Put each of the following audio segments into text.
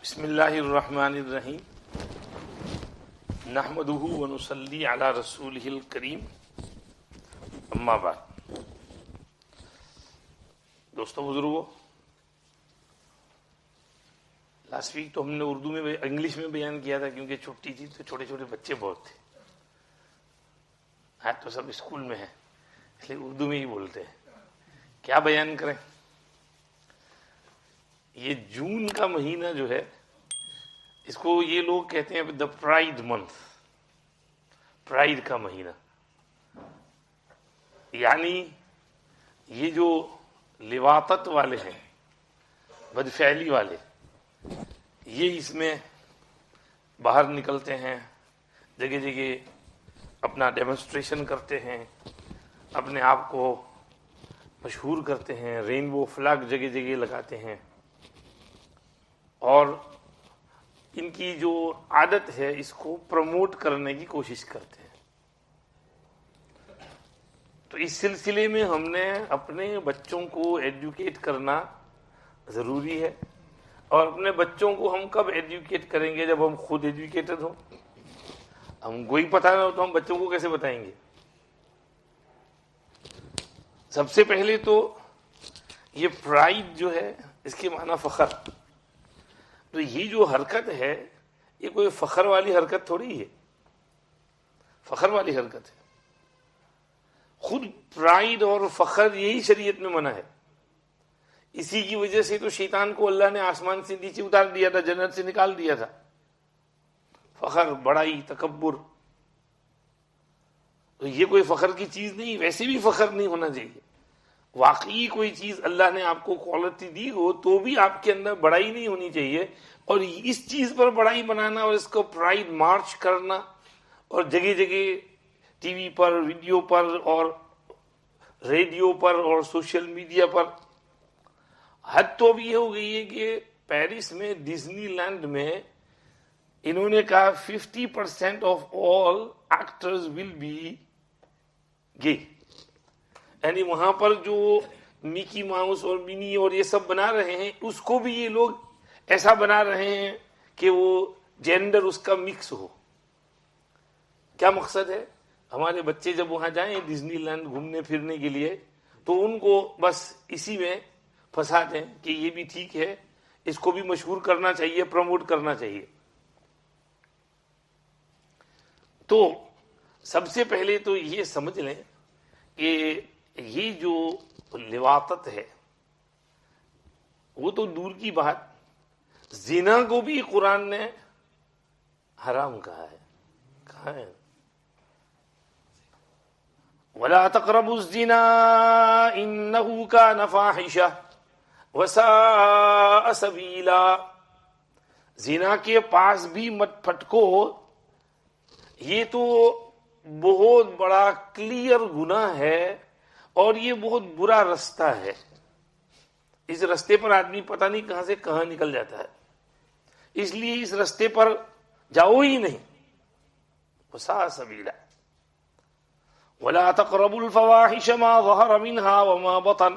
بسم اللہ الرحمن الرحیم نحمدہ ونصلی علی رسولہ الکریم اما بعد. دوستو بزرگو، لاسٹ ویک تو ہم نے اردو میں انگلش میں بیان کیا تھا کیونکہ چھٹی تھی تو چھوٹے چھوٹے بچے بہت تھے. آج تو سب اسکول میں ہیں اس لیے اردو میں ہی بولتے ہیں. کیا بیان کریں؟ یہ جون کا مہینہ جو ہے اس کو یہ لوگ کہتے ہیں دا پرائڈ منتھ، پرائڈ کا مہینہ. یعنی یہ جو لواطت والے ہیں، بدفعلی والے، یہ اس میں باہر نکلتے ہیں، جگہ جگہ اپنا ڈیمونسٹریشن کرتے ہیں، اپنے آپ کو مشہور کرتے ہیں، رینبو فلیگ جگہ جگہ لگاتے ہیں، اور ان کی جو عادت ہے اس کو پروموٹ کرنے کی کوشش کرتے ہیں. تو اس سلسلے میں ہم نے اپنے بچوں کو ایڈوکیٹ کرنا ضروری ہے. اور اپنے بچوں کو ہم کب ایڈوکیٹ کریں گے؟ جب ہم خود ایجوکیٹڈ ہوں. ہم کو ہی پتہ نہ ہو تو ہم بچوں کو کیسے بتائیں گے؟ سب سے پہلے تو یہ پرائڈ جو ہے اس کے معنی فخر. تو یہ جو حرکت ہے یہ کوئی فخر والی حرکت تھوڑی ہے، فخر والی حرکت ہے. خود پرائڈ اور فخر یہی شریعت میں منع ہے. اسی کی وجہ سے تو شیطان کو اللہ نے آسمان سے نیچے اتار دیا تھا، جنت سے نکال دیا تھا. فخر، بڑائی، تکبر، تو یہ کوئی فخر کی چیز نہیں. ویسے بھی فخر نہیں ہونا چاہیے. واقعی کوئی چیز اللہ نے آپ کو کوالٹی دی ہو تو بھی آپ کے اندر بڑائی نہیں ہونی چاہیے. اور اس چیز پر بڑائی بنانا اور اس کو پرائڈ مارچ کرنا اور جگہ جگہ ٹی وی پر، ویڈیو پر اور ریڈیو پر اور سوشل میڈیا پر، حد تو اب یہ ہو گئی ہے کہ پیرس میں ڈزنی لینڈ میں انہوں نے کہا 50% of all actors will be گے. یعنی وہاں پر جو مکی ماؤس اور منی اور یہ سب بنا رہے ہیں اس کو بھی یہ لوگ ایسا بنا رہے ہیں کہ وہ جینڈر اس کا مکس ہو. کیا مقصد ہے؟ ہمارے بچے جب وہاں جائیں ڈزنی لینڈ گھومنے پھرنے کے لیے تو ان کو بس اسی میں پھنسا دیں کہ یہ بھی ٹھیک ہے، اس کو بھی مشہور کرنا چاہیے، پروموٹ کرنا چاہیے. تو سب سے پہلے تو یہ سمجھ لیں کہ یہ جو لواطت ہے وہ تو دور کی بات، زنا کو بھی قرآن نے حرام کہا ہے. کہا ہے وَلَا تَقْرَبُوا الزِّنَا إِنَّهُ كَانَ فَاحِشَةً وَسَاءَ سَبِيلًا. زنا کے پاس بھی مت پھٹکو، یہ تو بہت بڑا کلیئر گناہ ہے اور یہ بہت برا رستہ ہے. اس رستے پر آدمی پتہ نہیں کہاں سے کہاں نکل جاتا ہے. اس لیے اس رستے پر جاؤ ہی نہیں. وَسَاءَ سَبِيلًا وَلَا تَقْرَبُوا الْفَوَاحِشَ مَا ظَهَرَ مِنْهَا وَمَا بَطَنَ.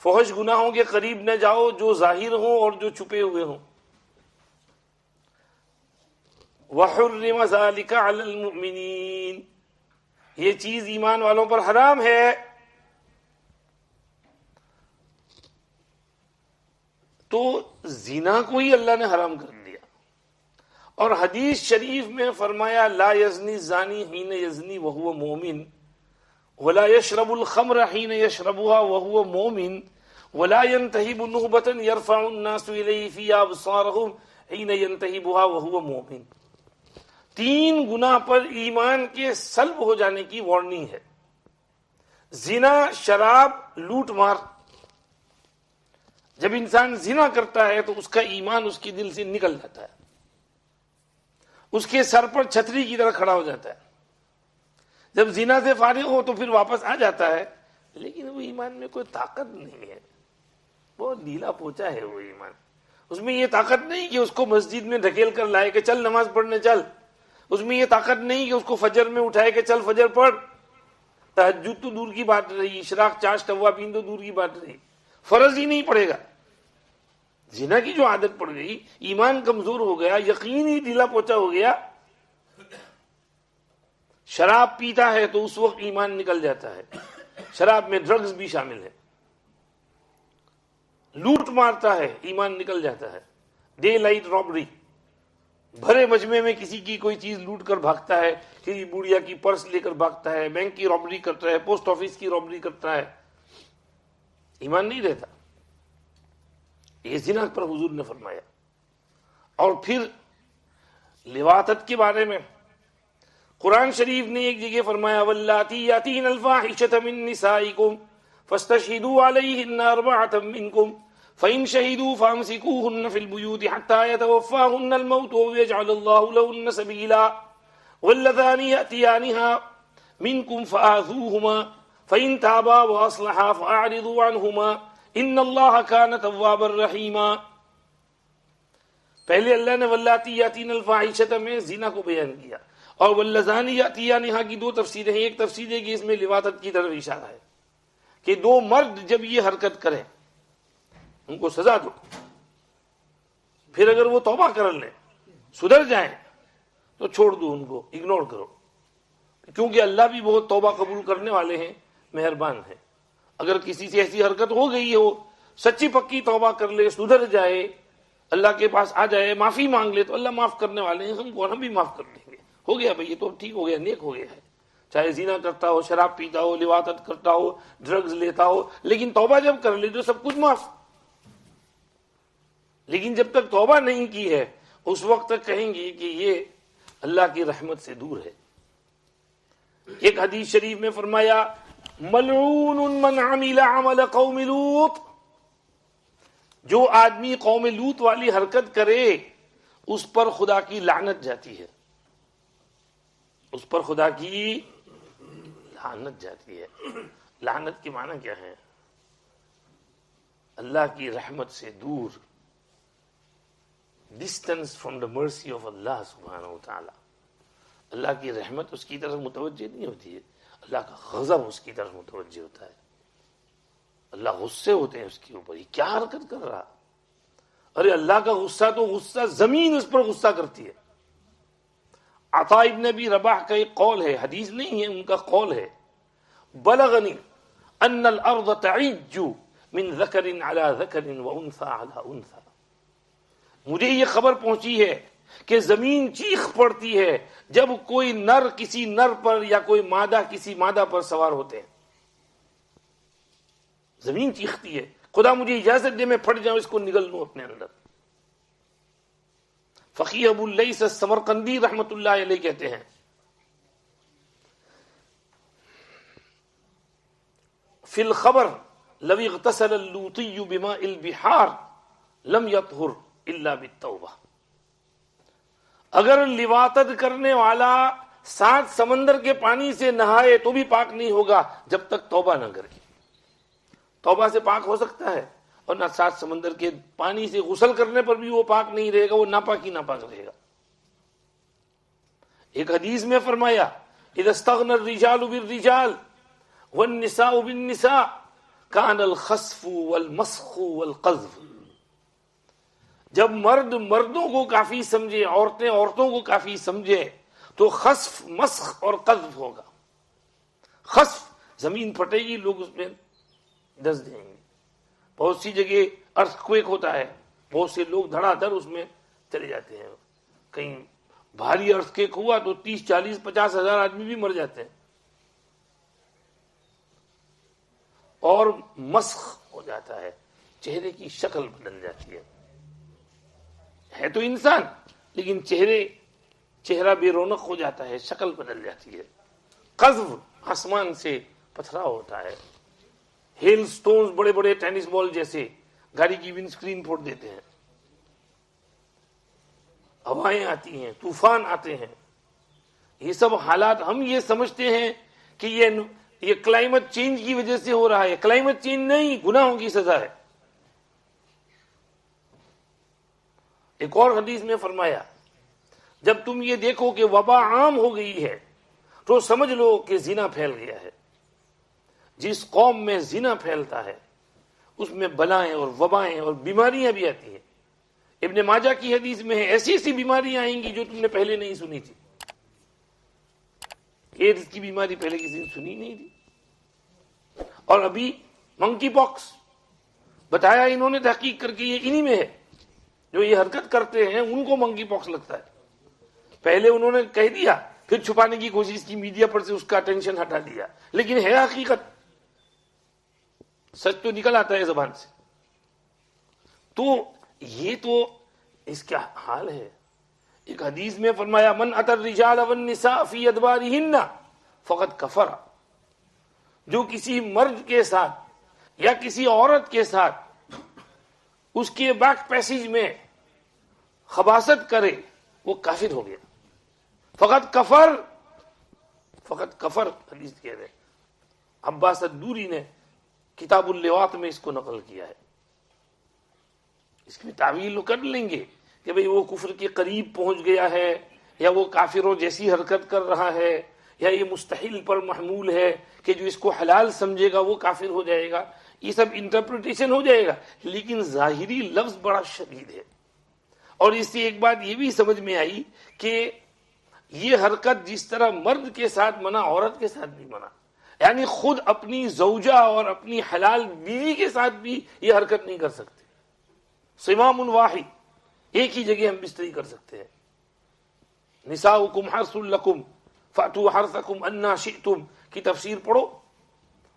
فحش گناہوں کے قریب نہ جاؤ جو ظاہر ہوں اور جو چھپے ہوئے ہوں. وَحُرِّمَ ذَلِكَ عَلَى الْمُؤْمِنِينَ. یہ چیز ایمان والوں پر حرام ہے. تو زنا کو ہی اللہ نے حرام کر دیا. اور حدیث شریف میں فرمایا لا یزنی الزانی حین یزنی وہو مومن ولا یشرب الخمر حین یشربها وہو مومن ولا ینتہب نہبۃ یرفع الناس الیہ فی ابصارہم حین ینتہبها وہو مومن. 3 گناہ پر ایمان کے سلب ہو جانے کی وارننگ ہے. زنا، شراب، لوٹ مار. جب انسان زنا کرتا ہے تو اس کا ایمان اس کے دل سے نکل جاتا ہے، اس کے سر پر چھتری کی طرح کھڑا ہو جاتا ہے. جب زنا سے فارغ ہو تو پھر واپس آ جاتا ہے، لیکن وہ ایمان میں کوئی طاقت نہیں ہے، بہت ڈھیلا پوچا ہے وہ ایمان. اس میں یہ طاقت نہیں کہ اس کو مسجد میں دھکیل کر لائے کہ چل نماز پڑھنے چل. اس میں یہ طاقت نہیں کہ اس کو فجر میں اٹھائے کہ چل فجر پڑھ. تہجد تو دور کی بات رہی، اشراق، چاشت، اوابین تو دور کی بات رہی، فرض ہی نہیں پڑے گا. زنا کی جو عادت پڑ گئی، ایمان کمزور ہو گیا، یقین ہی ڈھیلا پوچا ہو گیا، شراب پیتا ہے تو اس وقت ایمان نکل جاتا ہے، شراب میں ڈرگز بھی شامل ہے، لوٹ مارتا ہے، ایمان نکل جاتا ہے، ڈے لائٹ رابری، بھرے مجمع میں کسی کی کوئی چیز لوٹ کر بھاگتا ہے، کسی بوڑھیا کی پرس لے کر بھاگتا ہے، بینک کی رابری کرتا ہے، پوسٹ آفس کی رابری کرتا ہے، ایمان نہیں رہتا. یہ زنا پر حضور نے فرمایا. اور پھر لواطت کے بارے میں قرآن شریف نے ایک جگہ فرمایا واللاتی یاتین الفاحشۃ من نسائکم فاستشہدوا علیہن اربعۃ منکم فإن شہدوا فامسکوہن فی البیوت حتی یتوفاہن الموت ویجعل اللہ لہن سبیلا واللذان یأتیانہا منکم فآذوہما فإن تابا واصلحا فأعرضوا عنہما ان اللہ کان توابا رحیما. پہلے اللہ نے واللاتی یاتین الفاحشۃ میں زنا کو بیان کیا، اور واللذان یاتیانہا کی دو تفسیریں ہیں. ایک تفسیر ہے کہ اس میں لواطت کی طرف اشارہ ہے کہ دو مرد جب یہ حرکت کریں ان کو سزا دو، پھر اگر وہ توبہ کر لیں سدھر جائیں تو چھوڑ دو، ان کو اگنور کرو، کیونکہ اللہ بھی بہت توبہ قبول کرنے والے ہیں، مہربان ہیں. اگر کسی سے ایسی حرکت ہو گئی ہو، سچی پکی توبہ کر لے، سدھر جائے، اللہ کے پاس آ جائے، معافی مانگ لے، تو اللہ معاف کرنے والے ہیں، ہم بھی معاف کر دیں گے. ہو گیا بھائی، یہ تو ٹھیک ہو گیا، نیک ہو گیا ہے، چاہے زنا کرتا ہو، شراب پیتا ہو، لواطت کرتا ہو، ڈرگز لیتا ہو، لیکن توبہ جب کر لے تو سب کچھ معاف. لیکن جب تک توبہ نہیں کی ہے اس وقت تک کہیں گے کہ یہ اللہ کی رحمت سے دور ہے. ایک حدیث شریف میں فرمایا ملعون من عمل عمل قوم لوط، جو آدمی قوم لوط والی حرکت کرے اس پر خدا کی لعنت جاتی ہے، اس پر خدا کی لعنت جاتی ہے. لعنت کی معنی کیا ہے؟ اللہ کی رحمت سے دور، distance from the mercy of اللہ سبحانہ و تعالی. اللہ کی رحمت اس کی طرف متوجہ نہیں ہوتی ہے، اللہ کا غضب اس کی طرف متوجہ ہوتا ہے. اللہ غصے ہوتے ہیں اس کے اوپر، یہ کیا حرکت کر رہا. ارے اللہ کا غصہ تو غصہ، زمین اس پر غصہ کرتی ہے. عطا ابن ابی رباح کا ایک قول ہے، حدیث نہیں ہے، ان کا قول ہے بلغنی ان الارض تعج من ذکر علی ذکر وانثى علی انثى. مجھے یہ خبر پہنچی ہے کہ زمین چیخ پڑتی ہے جب کوئی نر کسی نر پر یا کوئی مادہ کسی مادہ پر سوار ہوتے ہیں. زمین چیختی ہے، خدا مجھے اجازت دے میں پھٹ جاؤں، اس کو نگل لوں اپنے اندر. فقیہ ابو اللیث السمرقندی رحمت اللہ علیہ کہتے ہیں فی الخبر لو اغتسل اللوطی بماء البحار لم یطہر الا بالتوبہ. اگر لواطت کرنے والا 7 سمندر کے پانی سے نہائے تو بھی پاک نہیں ہوگا جب تک توبہ نہ کرے. توبہ سے پاک ہو سکتا ہے، اور نہ 7 سمندر کے پانی سے غسل کرنے پر بھی وہ پاک نہیں رہے گا، وہ ناپاک ہی ناپاک رہے گا. ایک حدیث میں فرمایا اذا استغنى الرجال بالرجال والنساء بالنساء كان الخسف والمسخ والقذف. جب مرد مردوں کو کافی سمجھے، عورتیں عورتوں کو کافی سمجھے، تو خسف، مسخ اور قذف ہوگا. خسف، زمین پھٹے گی، لوگ اس میں دس دیں گے. بہت سی جگہ ارتھ کویک ہوتا ہے، بہت سے لوگ دھڑا دھڑ اس میں چلے جاتے ہیں. کہیں بھاری ارتھ کویک ہوا تو 30، 40، 50 ہزار آدمی بھی مر جاتے ہیں. اور مسخ ہو جاتا ہے، چہرے کی شکل بدل جاتی ہے تو انسان، لیکن چہرہ بے رونق ہو جاتا ہے، شکل بدل جاتی ہے. قذف، آسمان سے پتھراؤ ہوتا ہے. ہیل سٹونز، بڑے بڑے ٹینس بال جیسے گاڑی کی ونڈ سکرین پھوڑ دیتے ہیں. ہوائیں آتی ہیں، طوفان آتے ہیں. یہ سب حالات ہم یہ سمجھتے ہیں کہ یہ کلائمیٹ چینج کی وجہ سے ہو رہا ہے. کلائمیٹ چینج نہیں، گناہوں کی سزا ہے. ایک اور حدیث میں فرمایا جب تم یہ دیکھو کہ وبا عام ہو گئی ہے تو سمجھ لو کہ زنا پھیل گیا ہے. جس قوم میں زنا پھیلتا ہے اس میں بلائیں اور وبائیں اور بیماریاں بھی آتی ہیں. ابن ماجہ کی حدیث میں ہے ایسی ایسی بیماریاں آئیں گی جو تم نے پہلے نہیں سنی تھی. ایڈز کی بیماری پہلے کسی نے سنی نہیں تھی. اور ابھی منکی پاکس بتایا انہوں نے تحقیق کر کے یہ انہی میں ہے. جو یہ حرکت کرتے ہیں ان کو منکی پاکس لگتا ہے. پہلے انہوں نے کہہ دیا پھر چھپانے کی کوشش کی, میڈیا پر سے اس کا اٹینشن ہٹا دیا, لیکن ہے حقیقت. سچ تو نکل آتا ہے زبان سے. تو یہ تو اس کا حال ہے. ایک حدیث میں فرمایا من اتى الرجال والنساء في ادبارهن فقد کفر. جو کسی مرد کے ساتھ یا کسی عورت کے ساتھ اس کے بیک پیسیج میں خباثت کرے وہ کافر ہو گیا. فقط کفر, فقط کفر حدیث کہہ رہے. عباس الدوری نے کتاب اللواط میں اس کو نقل کیا ہے. اس کی تعویل کر لیں گے کہ بھئی وہ کفر کے قریب پہنچ گیا ہے, یا وہ کافروں جیسی حرکت کر رہا ہے, یا یہ مستحل پر محمول ہے کہ جو اس کو حلال سمجھے گا وہ کافر ہو جائے گا. یہ سب انٹرپریٹیشن ہو جائے گا, لیکن ظاہری لفظ بڑا شدید ہے. اور اس سے ایک بات یہ بھی سمجھ میں آئی کہ یہ حرکت جس طرح مرد کے ساتھ منع, عورت کے ساتھ بھی منع. یعنی خود اپنی زوجہ اور اپنی حلال بیوی کے ساتھ بھی یہ حرکت نہیں کر سکتے. صمام واحد, ایک ہی جگہ ہم بستری کر سکتے ہیں. نساؤکم حرث لکم فاتوا حرثکم انا شئتم کی تفسیر پڑھو,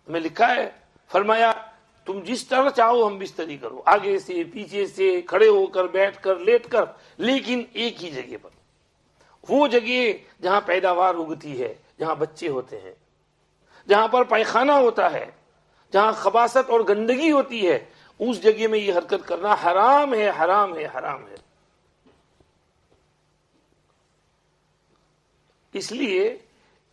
میں لکھا ہے. فرمایا تم جس طرح چاہو ہم بستری کرو, آگے سے پیچھے سے, کھڑے ہو کر, بیٹھ کر, لیٹ کر, لیکن ایک ہی جگہ پر. وہ جگہ جہاں پیداوار اگتی ہے, جہاں بچے ہوتے ہیں, جہاں پر پائخانہ ہوتا ہے, جہاں خباثت اور گندگی ہوتی ہے, اس جگہ میں یہ حرکت کرنا حرام ہے, حرام ہے, حرام ہے. اس لیے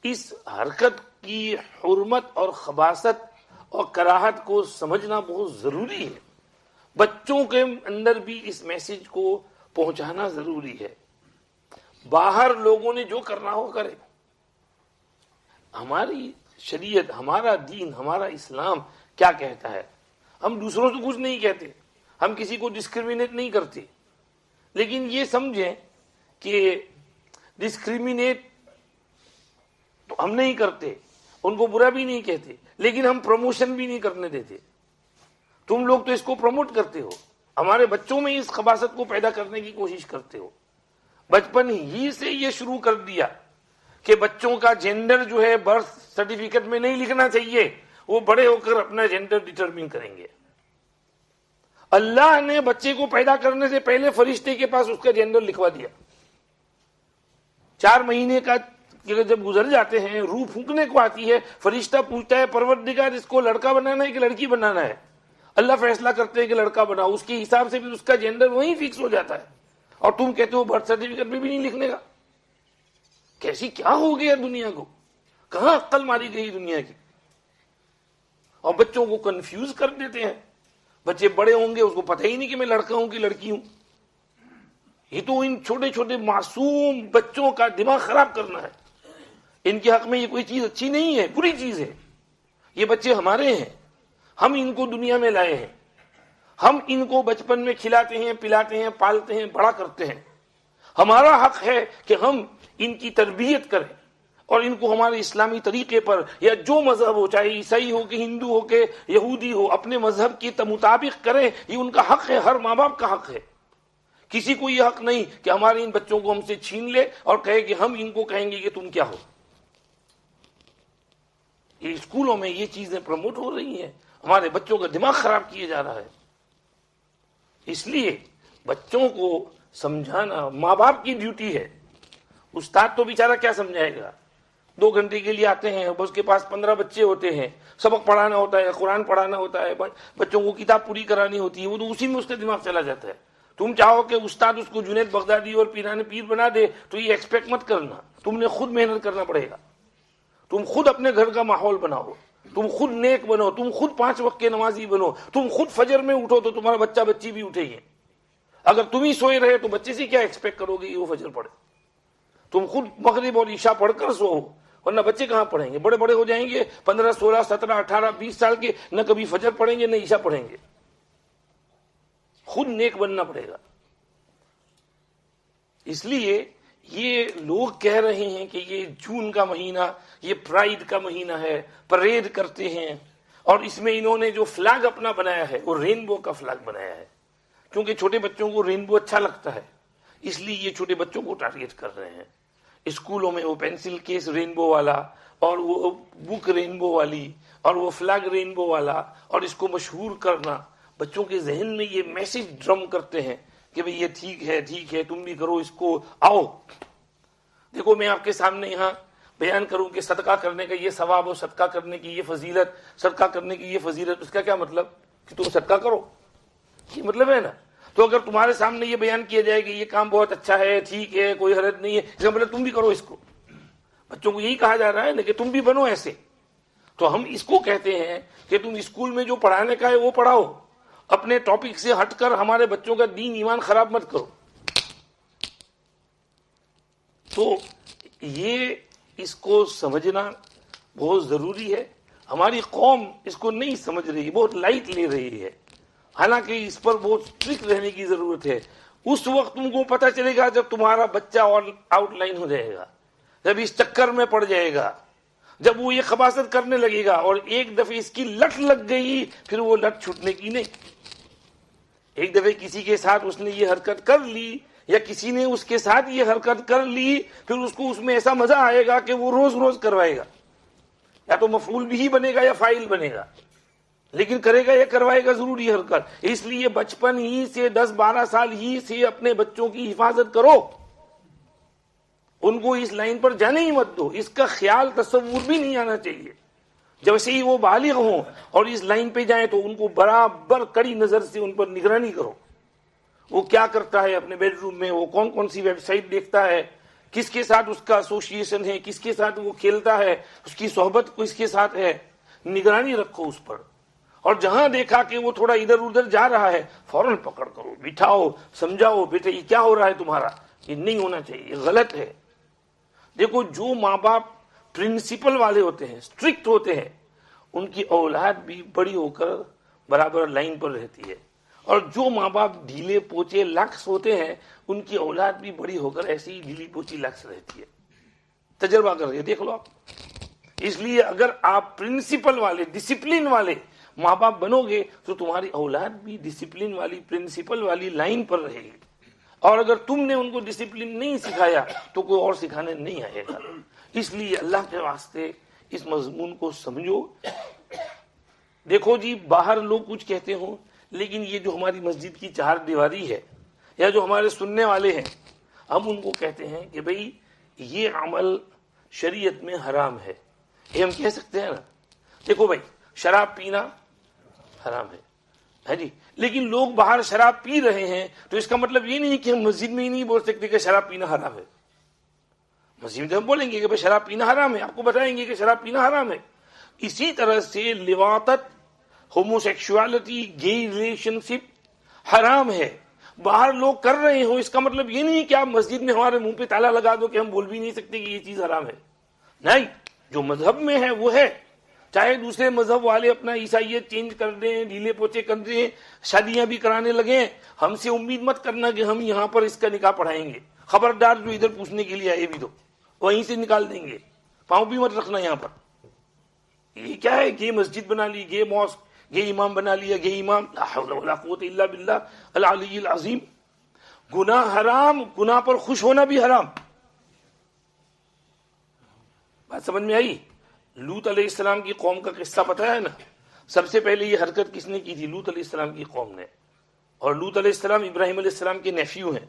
اس حرکت کی حرمت اور خباثت اور کراہت کو سمجھنا بہت ضروری ہے. بچوں کے اندر بھی اس میسج کو پہنچانا ضروری ہے. باہر لوگوں نے جو کرنا ہو کرے. ہماری شریعت, ہمارا دین, ہمارا اسلام کیا کہتا ہے؟ ہم دوسروں سے کچھ نہیں کہتے, ہم کسی کو ڈسکریمنیٹ نہیں کرتے, لیکن یہ سمجھیں کہ ڈسکریمنیٹ تو ہم نہیں کرتے, ان کو برا بھی نہیں کہتے, لیکن ہم پروموشن بھی نہیں کرنے دیتے. تم لوگ تو اس کو پروموٹ کرتے ہو, ہمارے بچوں میں اس خباثت کو پیدا کرنے کی کوشش کرتے ہو. بچپن ہی سے یہ شروع کر دیا کہ بچوں کا جینڈر جو ہے برتھ سرٹیفکیٹ میں نہیں لکھنا چاہیے, وہ بڑے ہو کر اپنا جینڈر ڈٹرمن کریں گے. اللہ نے بچے کو پیدا کرنے سے پہلے فرشتے کے پاس اس کا جینڈر لکھوا دیا. 4 مہینے کا جب گزر جاتے ہیں, روح پھونکنے کو آتی ہے, فرشتہ پوچھتا ہے پروردگار اس کو لڑکا بنانا ہے کہ لڑکی بنانا ہے؟ اللہ فیصلہ کرتے ہیں کہ لڑکا بناؤ. اس کے حساب سے بھی اس کا جینڈر وہیں فکس ہو جاتا ہے, اور تم کہتے ہو برتھ سرٹیفکیٹ میں بھی نہیں لکھنے کا. کیسی کیا ہو گیا دنیا کو, کہاں عقل ماری گئی دنیا کی. اور بچوں کو کنفیوز کر دیتے ہیں. بچے بڑے ہوں گے اس کو پتہ ہی نہیں کہ میں لڑکا ہوں کہ لڑکی ہوں. یہ تو ان چھوٹے چھوٹے معصوم بچوں کا دماغ خراب کرنا ہے. ان کے حق میں یہ کوئی چیز اچھی نہیں ہے, بری چیز ہے. یہ بچے ہمارے ہیں, ہم ان کو دنیا میں لائے ہیں, ہم ان کو بچپن میں کھلاتے ہیں, پلاتے ہیں, پالتے ہیں, بڑا کرتے ہیں. ہمارا حق ہے کہ ہم ان کی تربیت کریں اور ان کو ہمارے اسلامی طریقے پر, یا جو مذہب ہو, چاہے عیسائی ہو کہ ہندو ہو کہ یہودی ہو, اپنے مذہب کے مطابق کریں. یہ ان کا حق ہے, ہر ماں باپ کا حق ہے. کسی کو یہ حق نہیں کہ ہمارے ان بچوں کو ہم سے چھین لے اور کہے کہ ہم ان کو کہیں گے کہ تم کیا ہو. یہ اسکولوں میں یہ چیزیں پروموٹ ہو رہی ہیں, ہمارے بچوں کا دماغ خراب کیے جا رہا ہے. اس لیے بچوں کو سمجھانا ماں باپ کی ڈیوٹی ہے. استاد تو بیچارہ کیا سمجھائے گا, 2 گھنٹے کے لیے آتے ہیں, اس کے پاس 15 بچے ہوتے ہیں, سبق پڑھانا ہوتا ہے, قرآن پڑھانا ہوتا ہے, بچوں کو کتاب پوری کرانی ہوتی ہے, وہ تو اسی میں اس کا دماغ چلا جاتا ہے. تم چاہو کہ استاد اس کو جنید بغدادی اور پیران پیر بنا دے تو یہ ایکسپیکٹ مت کرنا. تم نے خود محنت کرنا پڑے گا. تم خود اپنے گھر کا ماحول بناؤ, تم خود نیک بنو, تم خود 5 وقت کے نمازی بنو, تم خود فجر میں اٹھو تو تمہارا بچہ بچی بھی اٹھے گے. اگر تم ہی سوئے رہے تو بچے سے کیا ایکسپیکٹ کرو گے کہ وہ فجر پڑھے؟ تم خود مغرب اور عشاء پڑھ کر سو, ورنہ بچے کہاں پڑھیں گے؟ بڑے بڑے ہو جائیں گے, 15 16 17 18 20 سال کے, نہ کبھی فجر پڑھیں گے نہ عشاء پڑھیں گے. خود نیک بننا پڑے گا. اس لیے یہ لوگ کہہ رہے ہیں کہ یہ جون کا مہینہ یہ پرائڈ کا مہینہ ہے, پریڈ کرتے ہیں, اور اس میں انہوں نے جو فلیگ اپنا بنایا ہے وہ رینبو کا فلیگ بنایا ہے, کیونکہ چھوٹے بچوں کو رینبو اچھا لگتا ہے, اس لیے یہ چھوٹے بچوں کو ٹارگیٹ کر رہے ہیں. اسکولوں میں وہ پینسل کیس رینبو والا, اور وہ بک رینبو والی, اور وہ فلیگ رینبو والا, اور اس کو مشہور کرنا, بچوں کے ذہن میں یہ میسج ڈرم کرتے ہیں کہ بھئی یہ ٹھیک ہے, تم بھی کرو اس کو, آؤ. دیکھو میں آپ کے سامنے یہاں بیان کروں کہ صدقہ کرنے کا یہ ثواب, اور صدقہ کرنے کی یہ فضیلت, صدقہ کرنے کی یہ فضیلت, اس کا کیا مطلب کہ تم صدقہ کرو, یہ مطلب ہے نا. تو اگر تمہارے سامنے یہ بیان کیا جائے کہ یہ کام بہت اچھا ہے, ٹھیک ہے, کوئی حرج نہیں ہے, اس کا مطلب تم بھی کرو اس کو. بچوں کو یہی کہا جا رہا ہے نا کہ تم بھی بنو ایسے. تو ہم اس کو کہتے ہیں کہ تم اسکول میں جو پڑھانے کا ہے وہ پڑھاؤ, اپنے ٹاپک سے ہٹ کر ہمارے بچوں کا دین ایمان خراب مت کرو. تو یہ اس کو سمجھنا بہت ضروری ہے. ہماری قوم اس کو نہیں سمجھ رہی, بہت لائٹ لے رہی ہے, حالانکہ اس پر بہت اسٹرکٹ رہنے کی ضرورت ہے. اس وقت تم کو پتہ چلے گا جب تمہارا بچہ آؤٹ لائن ہو جائے گا, جب اس چکر میں پڑ جائے گا, جب وہ یہ خباثت کرنے لگے گا, اور ایک دفعہ اس کی لت لگ گئی پھر وہ لت چھوٹنے کی نہیں. ایک دفعہ کسی کے ساتھ اس نے یہ حرکت کر لی, یا کسی نے اس کے ساتھ یہ حرکت کر لی, پھر اس کو اس میں ایسا مزہ آئے گا کہ وہ روز روز کروائے گا, یا تو مفعول بھی بنے گا یا فاعل بنے گا, لیکن کرے گا یا کروائے گا ضرور یہ حرکت. اس لیے بچپن ہی سے 10-12 سال ہی سے اپنے بچوں کی حفاظت کرو, ان کو اس لائن پر جانے ہی مت دو, اس کا خیال تصور بھی نہیں آنا چاہیے. جب سے ہی وہ بالغ ہوں اور اس لائن پہ جائیں تو ان کو برابر کڑی نظر سے ان پر نگرانی کرو. وہ کیا کرتا ہے اپنے بیڈ روم میں, وہ کون کون سی ویب سائٹ دیکھتا ہے, کس کے ساتھ اس کا ایسوسیشن ہے, کس کے ساتھ وہ کھیلتا ہے, اس کی صحبت کس کے ساتھ ہے, نگرانی رکھو اس پر. اور جہاں دیکھا کہ وہ تھوڑا ادھر ادھر جا رہا ہے فوراً پکڑ کرو, بٹھاؤ, سمجھاؤ, بیٹے یہ کیا ہو رہا ہے تمہارا, یہ نہیں ہونا چاہیے, یہ غلط ہے. دیکھو جو ماں باپ پرنسپل والے ہوتے ہیں, اسٹرکٹ ہوتے ہیں, ان کی اولاد بھی بڑی ہو کر برابر لائن پر رہتی ہے. اور جو ماں باپ ڈھیلے پوچے لکس ہوتے ہیں ان کی اولاد بھی بڑی ہو کر ایسی ہی ڈھیلی پوچی لکس رہتی ہے. تجربہ کر کے دیکھ لو آپ. اس لیے اگر آپ پرنسپل والے, ڈسپلن والے ماں باپ بنو گے تو تمہاری اولاد بھی ڈسپلن والی, پرنسپل والی لائن پر رہے گی. اور اگر تم نے ان کو ڈسپلن نہیں سکھایا تو کوئی اور سکھانے نہیں آئے گا. اس لیے اللہ کے واسطے اس مضمون کو سمجھو. دیکھو جی, باہر لوگ کچھ کہتے ہوں, لیکن یہ جو ہماری مسجد کی چار دیواری ہے, یا جو ہمارے سننے والے ہیں, ہم ان کو کہتے ہیں کہ بھئی یہ عمل شریعت میں حرام ہے. یہ ہم کہہ سکتے ہیں نا. دیکھو بھائی, شراب پینا حرام ہے جی, لیکن لوگ باہر شراب پی رہے ہیں, تو اس کا مطلب یہ نہیں کہ ہم مسجد میں ہی نہیں بول سکتے کہ شراب پینا حرام ہے. مسجد میں ہم بولیں گے کہ بھئی شراب پینا حرام ہے, آپ کو بتائیں گے کہ شراب پینا حرام ہے. اسی طرح سے لواطت, ہومو سیکشوالٹی, گے ریلیشن شپ حرام ہے. باہر لوگ کر رہے ہوں, اس کا مطلب یہ نہیں کہ آپ مسجد میں ہمارے منہ پہ تالا لگا دو کہ ہم بول بھی نہیں سکتے کہ یہ چیز حرام ہے. نہیں, جو مذہب میں ہے وہ ہے. چاہے دوسرے مذہب والے اپنا عیسائیت چینج کر دیں, ڈھیلے پوچے کر دیں, شادیاں بھی کرانے لگیں, ہم سے امید مت کرنا کہ ہم یہاں پر اس کا نکاح پڑھائیں گے. خبردار جو ادھر پوچھنے کے لیے آئے بھی تو وہیں سے نکال دیں گے, پاؤں بھی مت رکھنا یہاں پر. یہ کیا ہے, گے مسجد بنا لی, گے ماسک, گے امام بنا لیا, گے امام. لا حول ولا قوت الا باللہ العلی العظیم. گناہ حرام, گناہ پر خوش ہونا بھی حرام. بات سمجھ میں آئی؟ لوط علیہ السلام کی قوم کا قصہ پتہ ہے نا. سب سے پہلے یہ حرکت کس نے کی تھی؟ لوط علیہ السلام کی قوم نے. اور لوط علیہ السلام ابراہیم علیہ السلام کے نیفیو ہیں,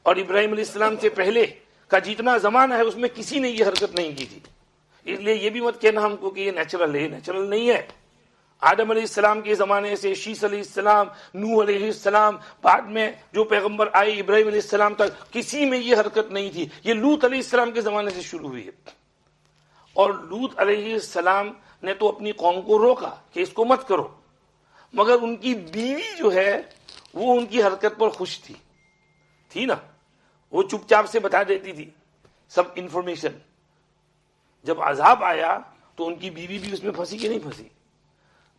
اور ابراہیم علیہ السلام سے پہلے کا جتنا زمانہ ہے اس میں کسی نے یہ حرکت نہیں کی تھی. اس لیے یہ بھی مت کہنا ہم کو کہ یہ نیچرل ہے, نیچرل نہیں ہے. آدم علیہ السلام کے زمانے سے شیس علیہ السلام, نوح علیہ السلام, بعد میں جو پیغمبر آئے ابراہیم علیہ السلام تک, کسی میں یہ حرکت نہیں تھی. یہ لوط علیہ السلام کے زمانے سے شروع ہوئی ہے. اور لوط علیہ السلام نے تو اپنی قوم کو روکا کہ اس کو مت کرو, مگر ان کی بیوی جو ہے وہ ان کی حرکت پر خوش تھی نا. وہ چپ چاپ سے بتا دیتی تھی سب انفارمیشن. جب عذاب آیا تو ان کی بیوی بھی اس میں پھنسی کہ نہیں پھنسی؟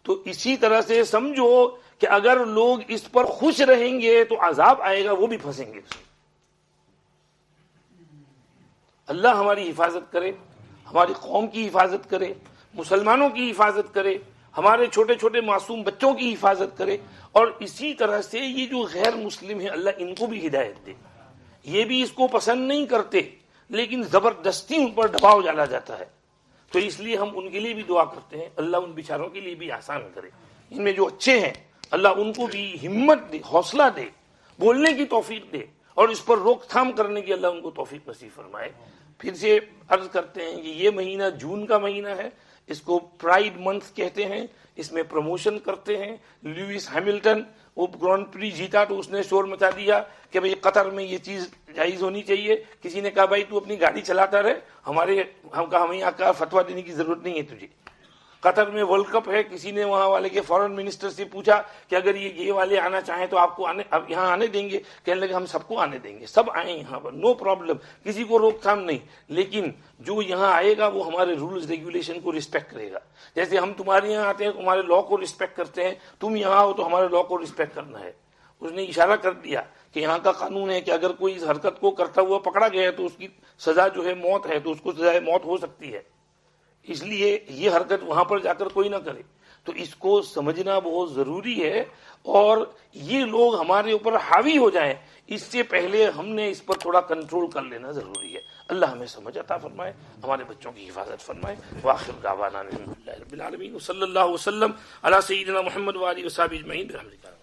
تو اسی طرح سے سمجھو کہ اگر لوگ اس پر خوش رہیں گے تو عذاب آئے گا، وہ بھی پھنسیں گے اس میں۔ اللہ ہماری حفاظت کرے، ہماری قوم کی حفاظت کرے، مسلمانوں کی حفاظت کرے، ہمارے چھوٹے چھوٹے معصوم بچوں کی حفاظت کرے، اور اسی طرح سے یہ جو غیر مسلم ہیں اللہ ان کو بھی ہدایت دے۔ یہ بھی اس کو پسند نہیں کرتے لیکن زبردستی ان پر دباؤ ڈالا جاتا ہے، تو اس لیے ہم ان کے لیے بھی دعا کرتے ہیں اللہ ان بیچاروں کے لیے بھی آسان کرے۔ ان میں جو اچھے ہیں اللہ ان کو بھی ہمت دے، حوصلہ دے، بولنے کی توفیق دے، اور اس پر روک تھام کرنے کی اللہ ان کو توفیق نصیب فرمائے۔ پھر سے عرض کرتے ہیں کہ یہ مہینہ جون کا مہینہ ہے، اس کو پرائیڈ منتھ کہتے ہیں، اس میں پروموشن کرتے ہیں۔ لوئس ہیملٹن وہ گرانڈ پری جیتا تو اس نے شور مچا دیا کہ بھئی قطر میں یہ چیز جائز ہونی چاہیے۔ کسی نے کہا بھائی تو اپنی گاڑی چلاتا رہے، ہمیں یہاں کا فتویٰ دینے کی ضرورت نہیں ہے تجھے۔ قطر میں ورلڈ کپ ہے، کسی نے وہاں والے کے فارن منسٹر سے پوچھا کہ اگر یہ والے آنا چاہیں تو آپ کو اب یہاں آنے دیں گے؟ کہنے لگے ہم سب کو آنے دیں گے، سب آئیں یہاں پر، نو پرابلم، کسی کو روک تھام نہیں، لیکن جو یہاں آئے گا وہ ہمارے رولز ریگولیشن کو رسپیکٹ کرے گا۔ جیسے ہم تمہارے یہاں آتے ہیں تمہارے لا کو رسپیکٹ کرتے ہیں، تم یہاں ہو تو ہمارے لا کو رسپیکٹ کرنا ہے۔ اس نے اشارہ کر دیا کہ یہاں کا قانون ہے کہ اگر کوئی اس حرکت کو کرتا ہوا پکڑا گیا تو اس کی سزا جو ہے موت ہے، تو اس کو سزائے موت ہو سکتی ہے، اس لیے یہ حرکت وہاں پر جا کر کوئی نہ کرے۔ تو اس کو سمجھنا بہت ضروری ہے، اور یہ لوگ ہمارے اوپر حاوی ہو جائیں اس سے پہلے ہم نے اس پر تھوڑا کنٹرول کر لینا ضروری ہے۔ اللہ ہمیں سمجھ عطا فرمائے، ہمارے بچوں کی حفاظت فرمائے۔ وآخر دعوانا الحمدللہ رب العالمین، وصلی اللہ وسلم علی سیدنا محمد وآلہ وصحبہ اجمعین برحمتک۔